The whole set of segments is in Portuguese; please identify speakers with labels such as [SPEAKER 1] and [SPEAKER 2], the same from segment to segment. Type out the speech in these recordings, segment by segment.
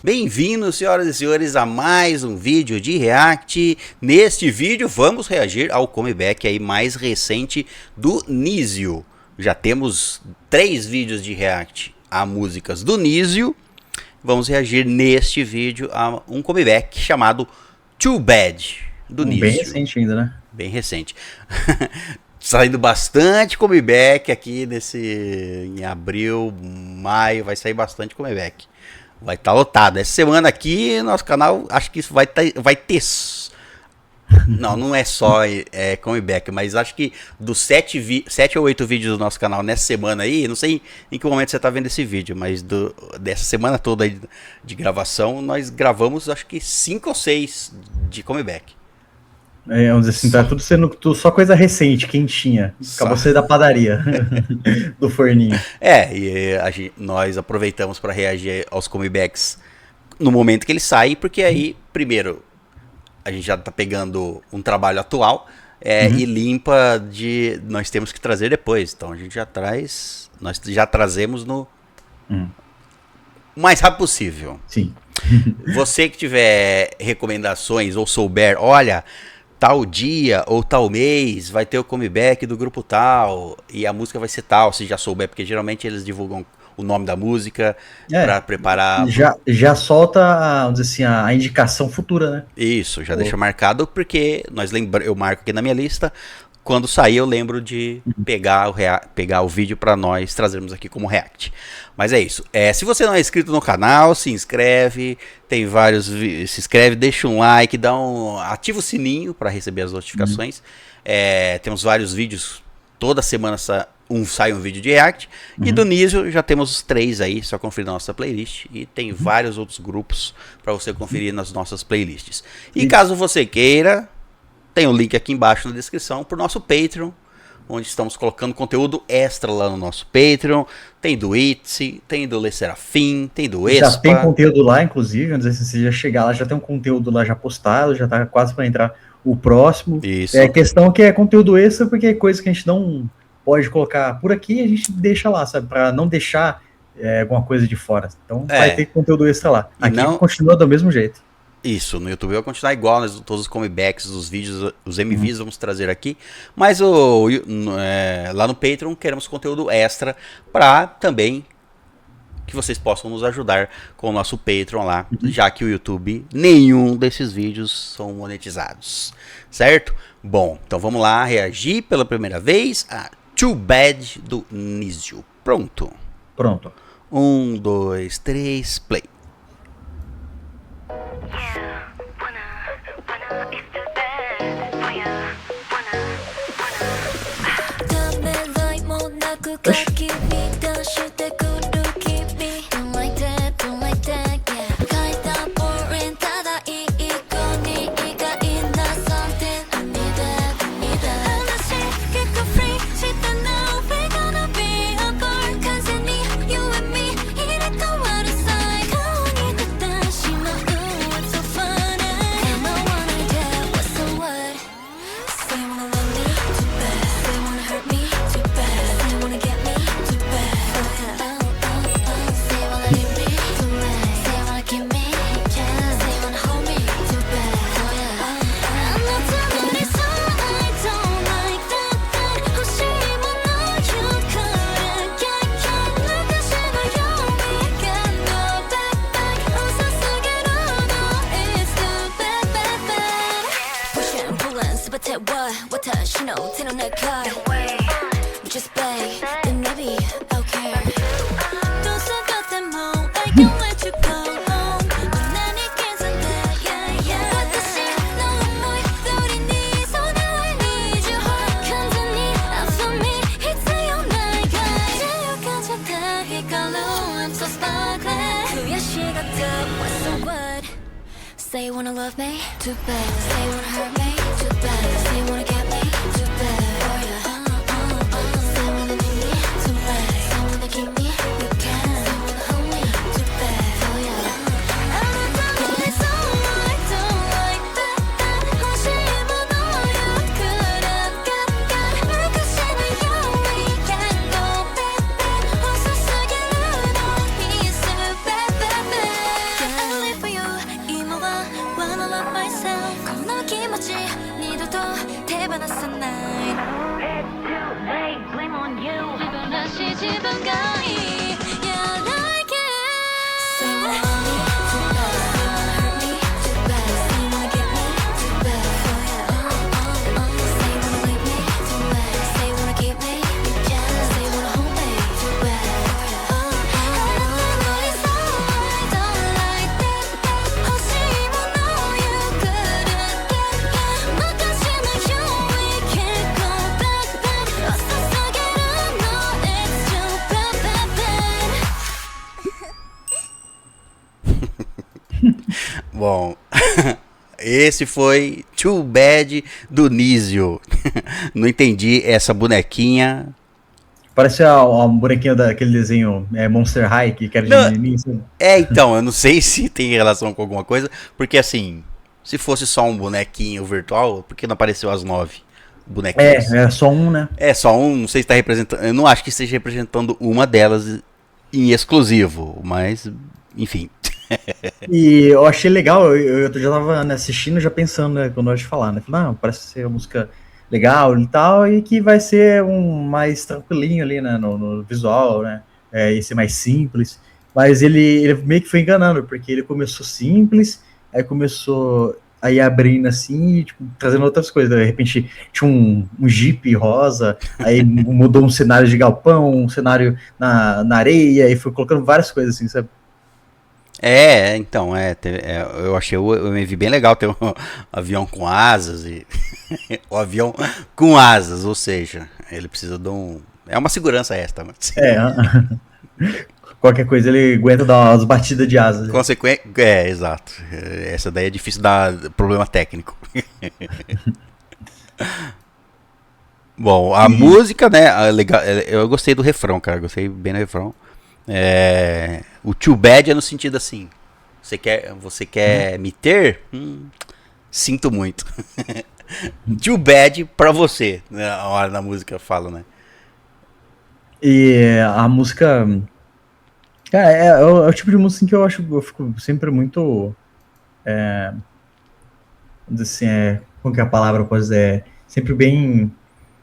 [SPEAKER 1] Bem-vindos, senhoras e senhores, a mais um vídeo de React. Neste vídeo vamos reagir ao comeback aí mais recente do Nizio. Já temos 3 vídeos de React a músicas do Nizio. Vamos reagir neste vídeo a um comeback chamado Too Bad do Nizio.
[SPEAKER 2] Bem recente ainda, né?
[SPEAKER 1] Bem recente. Saindo bastante comeback aqui em abril, maio, vai sair bastante comeback. Vai estar lotado. Essa semana aqui, nosso canal, acho que isso vai ter... Não é só comeback, mas acho que dos 7 ou 8 vídeos do nosso canal nessa semana aí, não sei em que momento você está vendo esse vídeo, mas dessa semana toda aí de nós gravamos acho que 5 ou 6 de comeback.
[SPEAKER 2] Vamos dizer assim, tá tudo sendo só coisa recente, quentinha. Acabou sendo da padaria, do forninho.
[SPEAKER 1] Nós aproveitamos para reagir aos comebacks no momento que ele sai, porque aí, primeiro, a gente já tá pegando um trabalho atual e limpa nós temos que trazer depois. Então a gente nós já trazemos no o mais rápido possível.
[SPEAKER 2] Sim.
[SPEAKER 1] Você que tiver recomendações ou souber, olha, tal dia ou tal mês vai ter o comeback do grupo tal e a música vai ser tal, se já souber, porque geralmente eles divulgam o nome da música para preparar.
[SPEAKER 2] Já solta, vamos dizer assim, a indicação futura, né?
[SPEAKER 1] Isso, já deixa marcado, porque eu marco aqui na minha lista. Quando sair, eu lembro de pegar o vídeo para nós trazermos aqui como react. Mas é isso. Se você não é inscrito no canal, se inscreve. Tem vários. Se inscreve, deixa um like, ativa o sininho para receber as notificações. Temos vários vídeos. Toda semana sai um vídeo de react. E do Nizio já temos 3 aí. Só conferir na nossa playlist. E tem vários outros grupos para você conferir nas nossas playlists. E caso você queira, tem o link aqui embaixo na descrição para o nosso Patreon, onde estamos colocando conteúdo extra lá no nosso Patreon. Tem do Itzy, tem do Le Serafim, tem do Espa.
[SPEAKER 2] Já tem conteúdo lá, inclusive, vamos dizer, se você já chegar lá, já tem um conteúdo lá já postado, já tá quase para entrar o próximo.
[SPEAKER 1] Isso.
[SPEAKER 2] A questão que é conteúdo extra, porque é coisa que a gente não pode colocar por aqui, a gente deixa lá, sabe, para não deixar alguma coisa de fora. Então vai ter conteúdo extra lá. Aqui continua do mesmo jeito.
[SPEAKER 1] Isso, no YouTube vai continuar igual, todos os comebacks, os vídeos, os MVs vamos trazer aqui. Mas lá no Patreon queremos conteúdo extra para também que vocês possam nos ajudar com o nosso Patreon lá, já que o YouTube, nenhum desses vídeos são monetizados, certo? Bom, então vamos lá reagir pela primeira vez a Too Bad do Nizio. Pronto?
[SPEAKER 2] Pronto.
[SPEAKER 1] 1, 2, 3, play.
[SPEAKER 3] Say you wanna love me, too bad. Say you wanna hurt me, too bad. Say you wanna get me, too bad. Oh yeah. Say you wanna leave me, too bad. Say you wanna keep me, you can. Say you wanna hold me, too bad. Oh yeah. I'm not done with so I don't like that. 호심은 너야 그런 것. 물끝이는 we can go back. 호수 속에 눈 있을 bad.
[SPEAKER 1] Bom, esse foi Too Bad do Nísio. Não entendi essa bonequinha.
[SPEAKER 2] Parece a bonequinha daquele desenho Monster High, que era de menininho. Assim.
[SPEAKER 1] Então, eu não sei se tem relação com alguma coisa, porque assim, se fosse só um bonequinho virtual, por que não apareceu às 9 bonequinhos?
[SPEAKER 2] É só um, né?
[SPEAKER 1] É só um, não sei se está representando, eu não acho que esteja representando uma delas em exclusivo, mas, enfim...
[SPEAKER 2] E eu achei legal, eu já tava assistindo, já pensando, né, quando eu ia falar, né? Falei, não, parece ser uma música legal e tal, e que vai ser um mais tranquilinho ali, né, no visual, né? E ser mais simples. Mas ele meio que foi enganando, porque ele começou simples, aí começou a ir abrindo assim, e, tipo, trazendo outras coisas. De repente tinha um Jeep rosa, aí mudou um cenário de galpão, um cenário na areia, e foi colocando várias coisas assim, sabe?
[SPEAKER 1] Então, eu achei o MV bem legal, ter um avião com asas e o avião com asas, ou seja, ele precisa de um... É uma segurança extra, mas...
[SPEAKER 2] Qualquer coisa ele aguenta dar umas batidas de asas.
[SPEAKER 1] Exato. Essa daí é difícil dar problema técnico. Bom, a música, né, legal, eu gostei do refrão, cara, gostei bem do refrão. O too bad é no sentido assim, você quer me ter? Sinto muito. Too bad pra você, né, a hora da música fala, né?
[SPEAKER 2] E a música, cara, é o tipo de música que eu fico sempre muito, assim, como que a palavra pode dizer, sempre bem,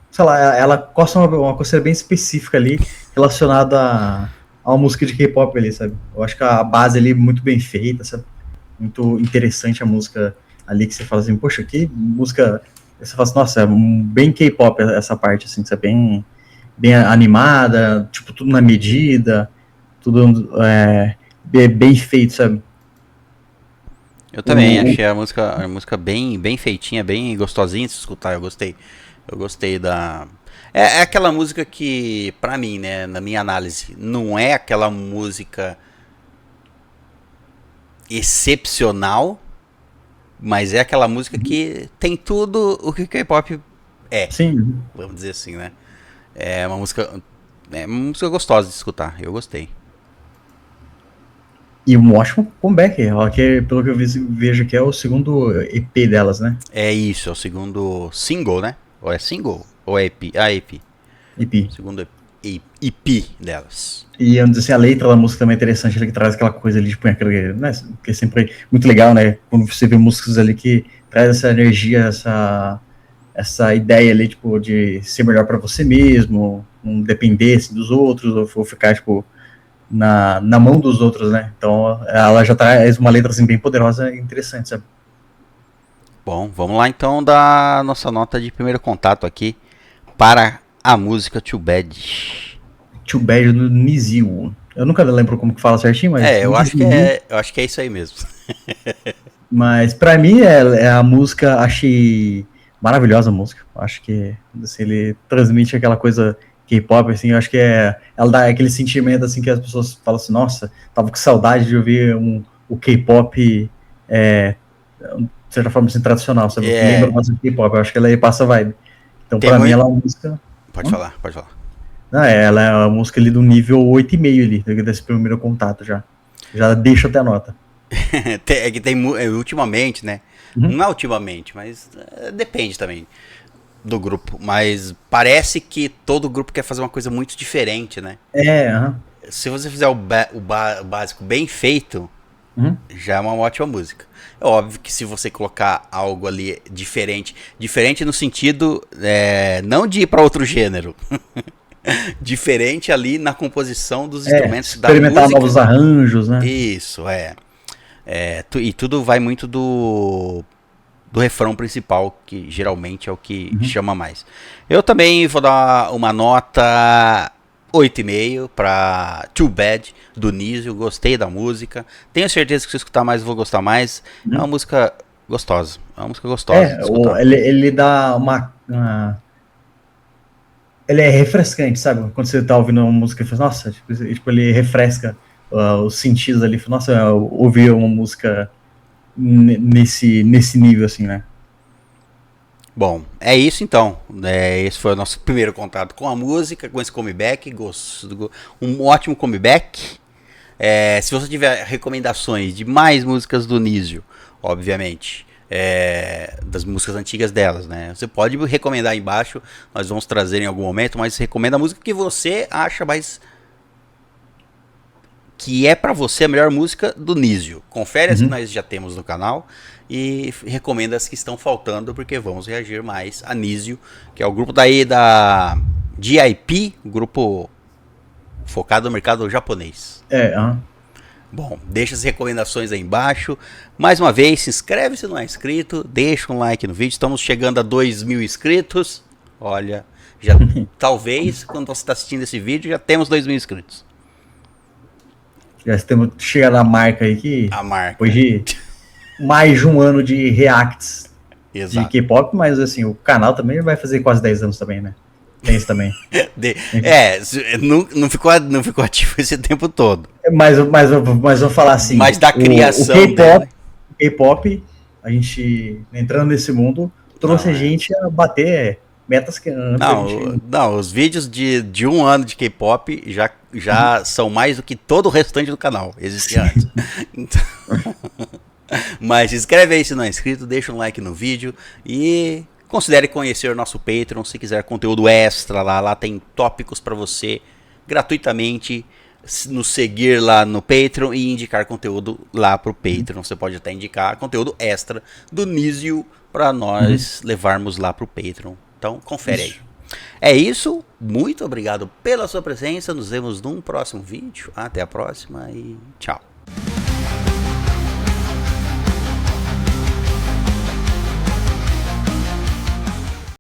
[SPEAKER 2] sei lá, ela costa uma coisa bem específica ali, relacionada a uma música de K-pop ali, sabe? Eu acho que a base ali é muito bem feita, sabe? Muito interessante a música ali, que você fala assim, poxa, que música... Você fala assim, nossa, é bem K-pop essa parte, assim, sabe? Bem animada, tipo, tudo na medida, tudo bem feito, sabe?
[SPEAKER 1] Eu também achei a música bem feitinha, bem gostosinha de se escutar, eu gostei da... É aquela música que, pra mim, né, na minha análise, não é aquela música excepcional, mas é aquela música que tem tudo o que o K-pop é.
[SPEAKER 2] Sim.
[SPEAKER 1] Vamos dizer assim, né? É uma música gostosa de escutar, eu gostei.
[SPEAKER 2] E um ótimo comeback, que pelo que eu vejo aqui é o segundo EP delas, né?
[SPEAKER 1] É isso, é o segundo single, né? Ou é single? Ou é EP? EP.
[SPEAKER 2] EP.
[SPEAKER 1] Segundo EP delas.
[SPEAKER 2] E assim, a letra da música também é interessante, ele que traz aquela coisa ali, tipo, aquele, né, que é sempre muito legal, né? Quando você vê músicas ali que traz essa energia, essa ideia ali, tipo, de ser melhor pra você mesmo, não depender assim, dos outros, ou ficar, tipo, na mão dos outros, né? Então, ela já traz uma letra, assim, bem poderosa e interessante, sabe?
[SPEAKER 1] Bom, vamos lá então da nossa nota de primeiro contato aqui para a música Too Bad.
[SPEAKER 2] Too Bad do Nizio. Eu nunca lembro como que fala certinho, mas...
[SPEAKER 1] eu acho que é isso aí mesmo.
[SPEAKER 2] Mas pra mim, a música, achei maravilhosa a música. Acho que assim, ele transmite aquela coisa K-pop, assim, eu acho que ela dá aquele sentimento, assim, que as pessoas falam assim, nossa, tava com saudade de ouvir o K-pop, de certa forma, assim, tradicional, sabe? Lembra mais do K-pop, eu acho que ela aí passa vibe. Então, pra mim, ela é uma música...
[SPEAKER 1] Pode falar.
[SPEAKER 2] Não, ela é uma música ali do nível 8,5 ali, desse primeiro contato já. Já deixa até a nota.
[SPEAKER 1] É que tem ultimamente, né? Não é ultimamente, mas depende também do grupo. Mas parece que todo grupo quer fazer uma coisa muito diferente, né? Se você fizer o básico bem feito, já é uma ótima música. É óbvio que se você colocar algo ali diferente no sentido não de ir para outro gênero, diferente ali na composição dos instrumentos da
[SPEAKER 2] experimentar
[SPEAKER 1] música.
[SPEAKER 2] novos arranjos, né?
[SPEAKER 1] Isso, e tudo vai muito do refrão principal, que geralmente é o que chama mais. Eu também vou dar uma nota 8,5 para Too Bad, do Nísio. Gostei da música. Tenho certeza que se eu escutar mais, eu vou gostar mais. É uma música gostosa. É uma música gostosa. de escutar.
[SPEAKER 2] Ele dá ele é refrescante, sabe? Quando você tá ouvindo uma música e fala, nossa, tipo, ele refresca os sentidos ali. Nossa, eu ouvi uma música nesse nível, assim, né?
[SPEAKER 1] Bom, é isso então. Esse foi o nosso primeiro contato com a música, com esse comeback. Um ótimo comeback. Se você tiver recomendações de mais músicas do Nísio, obviamente, das músicas antigas delas, né? Você pode recomendar aí embaixo, nós vamos trazer em algum momento, mas recomenda a música que você acha mais... que é pra você a melhor música do Nísio. Confere as que nós já temos no canal e recomenda as que estão faltando, porque vamos reagir mais a Nísio, que é o grupo daí da GIP, grupo focado no mercado japonês. Bom, deixa as recomendações aí embaixo. Mais uma vez, se inscreve se não é inscrito, deixa um like no vídeo. Estamos chegando a 2.000 inscritos. Olha, já talvez quando você está assistindo esse vídeo já temos 2.000 inscritos.
[SPEAKER 2] Já temos chegado à marca aí que...
[SPEAKER 1] A marca.
[SPEAKER 2] Depois de mais de um ano de reacts
[SPEAKER 1] Exato.
[SPEAKER 2] de K-pop, mas assim, o canal também vai fazer quase 10 anos também, né? Tem isso também.
[SPEAKER 1] Não ficou ativo esse tempo todo.
[SPEAKER 2] Mas vamos falar assim.
[SPEAKER 1] Mas da criação
[SPEAKER 2] o K-pop, a gente entrando nesse mundo, trouxe a gente a bater metas que antes
[SPEAKER 1] não, os vídeos de um ano de K-pop já são mais do que todo o restante do canal. Existia antes. Então, mas se inscreve aí se não é inscrito, deixa um like no vídeo e considere conhecer o nosso Patreon. Se quiser conteúdo extra lá tem tópicos para você gratuitamente nos seguir lá no Patreon e indicar conteúdo lá pro Patreon. Você pode até indicar conteúdo extra do Nísio para nós levarmos lá pro Patreon. Então confere aí. É isso, muito obrigado pela sua presença. Nos vemos num próximo vídeo. Até a próxima e tchau.